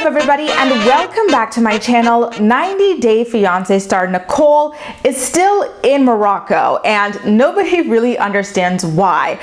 up, everybody, and welcome back to my channel. 90 Day Fiance star Nicole is still in Morocco, and nobody really understands why,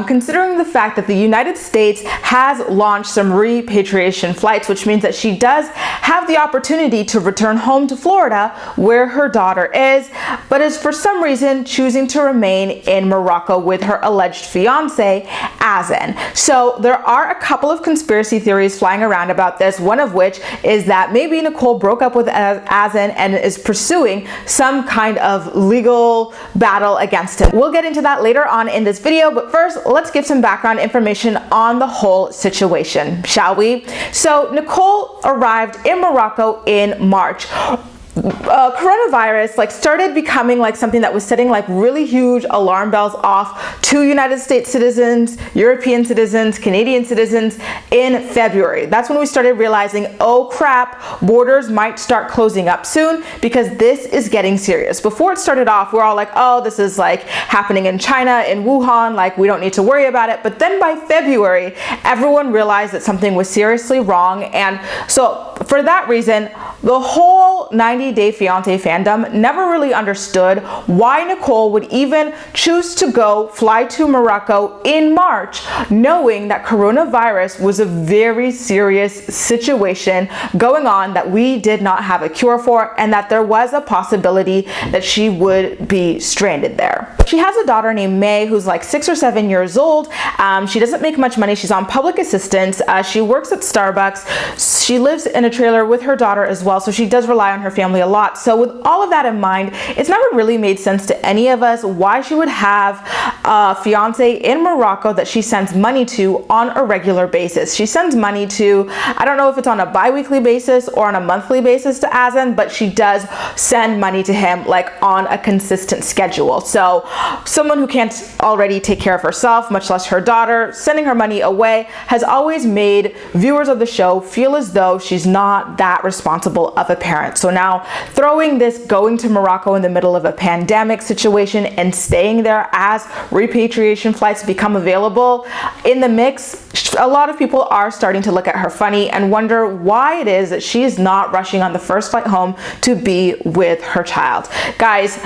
considering the fact that the United States has launched some repatriation flights, which means that she does have the opportunity to return home to Florida where her daughter is, but is for some reason choosing to remain in Morocco with her alleged fiance, Azan. So there are a couple of conspiracy theories flying around about this, one of which is that maybe Nicole broke up with Azan and is pursuing some kind of legal battle against him. We'll get into that later on in this video, but first let's give some background information on the whole situation, shall we? So Nicole arrived in Morocco in March. Coronavirus started becoming something that was setting really huge alarm bells off to United States citizens, European citizens, Canadian citizens in February. That's when we started realizing, oh crap, borders might start closing up soon because this is getting serious. Before it started off, we're all like, oh, this is happening in China, in Wuhan, we don't need to worry about it. But then by February, everyone realized that something was seriously wrong. And so for that reason, the whole 90 Day Fiance fandom never really understood why Nicole would even choose to fly to Morocco in March, knowing that coronavirus was a very serious situation going on that we did not have a cure for, and that there was a possibility that she would be stranded there. She has a daughter named May who's 6 or 7 years old. She doesn't make much money. She's on public assistance. She works at Starbucks. She lives in a trailer with her daughter as well, so she does rely on her family a lot. So with all of that in mind, it's never really made sense to any of us why she would have a fiance in Morocco that she sends money to on a regular basis. She sends money to, I don't know if it's on a bi-weekly basis or on a monthly basis to Azan, but she does send money to him on a consistent schedule. So someone who can't already take care of herself, much less her daughter, sending her money away has always made viewers of the show feel as though she's not that responsible of a parent. So now throwing this going to Morocco in the middle of a pandemic situation and staying there as repatriation flights become available in the mix, a lot of people are starting to look at her funny and wonder why it is that she is not rushing on the first flight home to be with her child. Guys,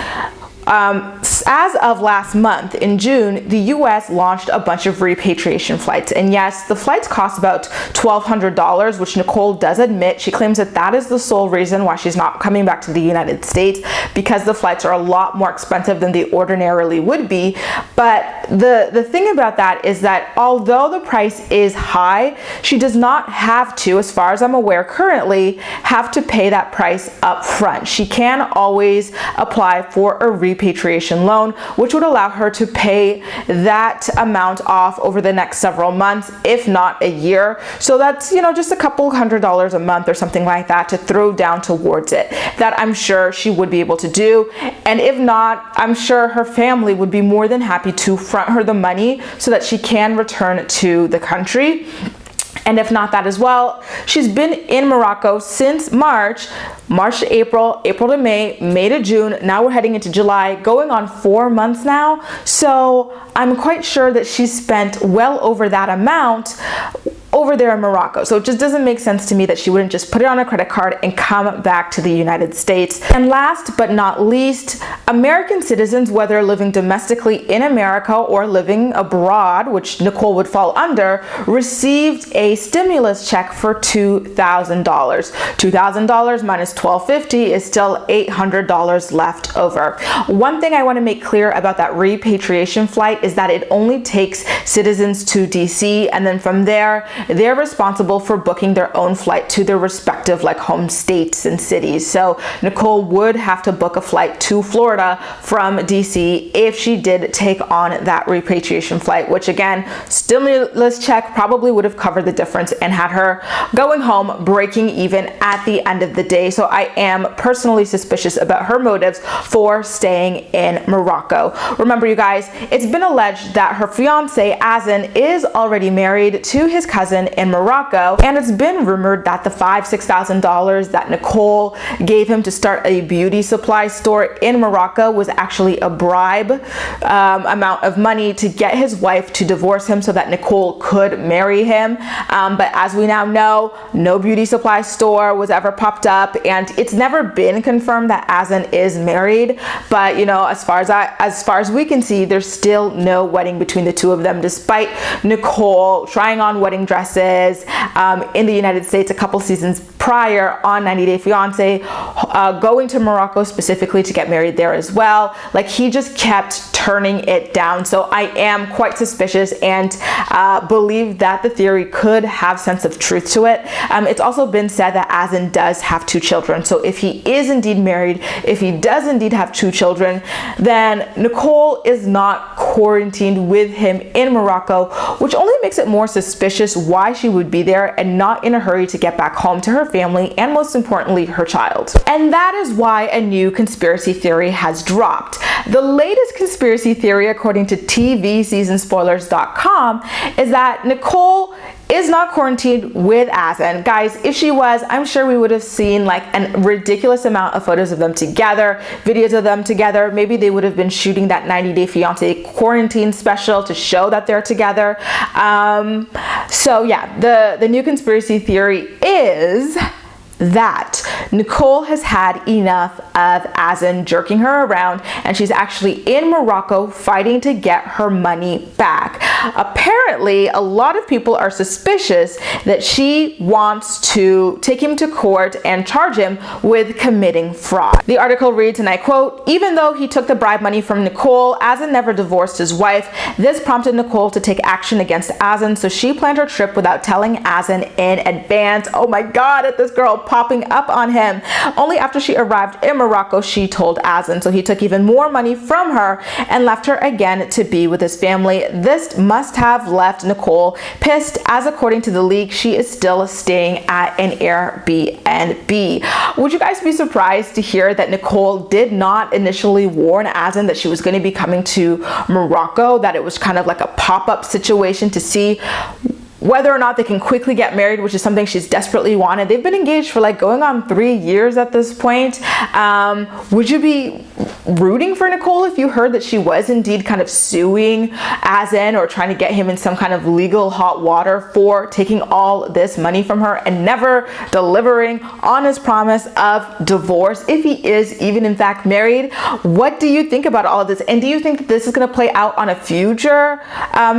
as of last month, in June, the US launched a bunch of repatriation flights. And yes, the flights cost about $1,200, which Nicole does admit. She claims that that is the sole reason why she's not coming back to the United States, because the flights are a lot more expensive than they ordinarily would be. But the thing about that is that although the price is high, she does not have to, as far as I'm aware currently, have to pay that price up front. She can always apply for a repatriation loan, which would allow her to pay that amount off over the next several months, if not a year. So that's, just a couple $100 a month or something like that to throw down towards it, that I'm sure she would be able to do. And if not, I'm sure her family would be more than happy to front her the money so that she can return to the country. And if not that as well, she's been in Morocco since March to April, April to May, May to June. Now we're heading into July, going on 4 months now. So I'm quite sure that she's spent well over that amount over there in Morocco. So it just doesn't make sense to me that she wouldn't just put it on a credit card and come back to the United States. And last but not least, American citizens, whether living domestically in America or living abroad, which Nicole would fall under, received a stimulus check for $2,000. $2,000 minus $1,250 is still $800 left over. One thing I want to make clear about that repatriation flight is that it only takes citizens to DC, and then from there, they're responsible for booking their own flight to their respective home states and cities. So Nicole would have to book a flight to Florida from DC if she did take on that repatriation flight, which again, stimulus check probably would have covered the difference and had her going home breaking even at the end of the day. So I am personally suspicious about her motives for staying in Morocco. Remember, you guys, it's been alleged that her fiance Azan is already married to his cousin Azan in Morocco, and it's been rumored that the $5,000-$6,000 that Nicole gave him to start a beauty supply store in Morocco was actually a bribe amount of money to get his wife to divorce him so that Nicole could marry him. But as we now know, no beauty supply store was ever popped up, and it's never been confirmed that Azan is married. But you know, as far as we can see, there's still no wedding between the two of them, despite Nicole trying on wedding dresses in the United States a couple seasons prior on 90 Day Fiance, going to Morocco specifically to get married there as well. Like, he just kept turning it down. So I am quite suspicious and believe that the theory could have sense of truth to it. It's also been said that Azan does have 2 children. So if he is indeed married, if he does indeed have 2 children, then Nicole is not quarantined with him in Morocco, which only makes it more suspicious why she would be there and not in a hurry to get back home to her family and, most importantly, her child. And that is why a new conspiracy theory has dropped. The latest conspiracy theory, according to TVSeasonSpoilers.com, is that Nicole is not quarantined with Azan. Guys, if she was, I'm sure we would have seen like a ridiculous amount of photos of them together, videos of them together. Maybe they would have been shooting that 90 Day Fiance quarantine special to show that they're together. So yeah, the new conspiracy theory is that Nicole has had enough of Azan jerking her around, and she's actually in Morocco fighting to get her money back. Apparently, a lot of people are suspicious that she wants to take him to court and charge him with committing fraud. The article reads, and I quote, "Even though he took the bribe money from Nicole, Azan never divorced his wife. This prompted Nicole to take action against Azan, so she planned her trip without telling Azan in advance." Oh my God, at this girl popping up on him. Only after she arrived in Morocco, she told Azan. So he took even more money from her and left her again to be with his family. This must have left Nicole pissed, as according to the leak, she is still staying at an Airbnb. Would you guys be surprised to hear that Nicole did not initially warn Azan that she was going to be coming to Morocco, that it was kind of like a pop-up situation to see whether or not they can quickly get married, which is something she's desperately wanted. They've been engaged for like going on 3 years at this point. Would you be rooting for Nicole if you heard that she was indeed kind of suing Azan or trying to get him in some kind of legal hot water for taking all this money from her and never delivering on his promise of divorce if he is even in fact married? What do you think about all of this? And do you think that this is going to play out on a future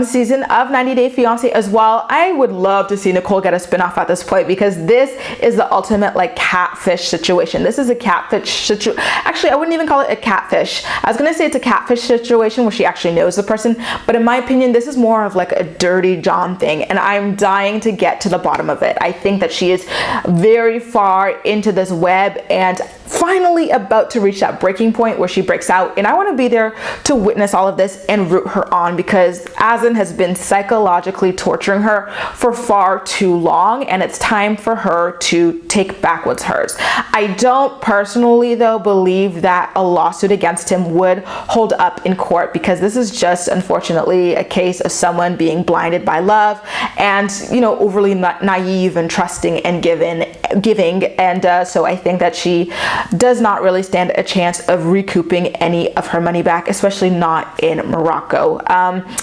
season of 90 Day Fiance as well? I would love to see Nicole get a spinoff at this point, because this is the ultimate like catfish situation. This is a catfish situation. Actually, I wouldn't even call it a catfish. I was gonna say it's a catfish situation where she actually knows the person, but in my opinion, this is more of like a dirty John thing, and I'm dying to get to the bottom of it. I think that she is very far into this web and finally about to reach that breaking point where she breaks out, and I want to be there to witness all of this and root her on, because Azan has been psychologically torturing her for far too long, and it's time for her to take back what's hers. I don't personally though believe that a lawsuit against him would hold up in court, because this is just unfortunately a case of someone being blinded by love and, you know, overly naive and trusting and giving, and so I think that she does not really stand a chance of recouping any of her money back, especially not in Morocco.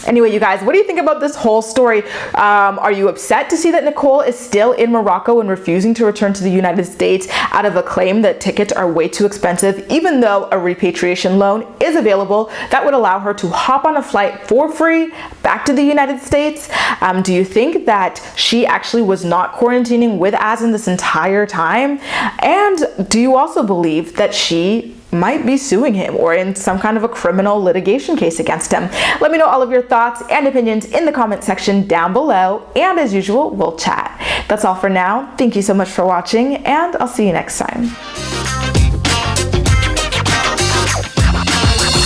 Anyway, you guys, what do you think about this whole story? Are you upset to see that Nicole is still in Morocco and refusing to return to the United States out of a claim that tickets are way too expensive, even though a repatriation loan is available that would allow her to hop on a flight for free back to the United States? Do you think that she actually was not quarantining with Azan this entire time? And do you also believe that she might be suing him or in some kind of a criminal litigation case against him? Let me know all of your thoughts and opinions in the comment section down below, and as usual, we'll chat. That's all for now. Thank you so much for watching, and I'll see you next time.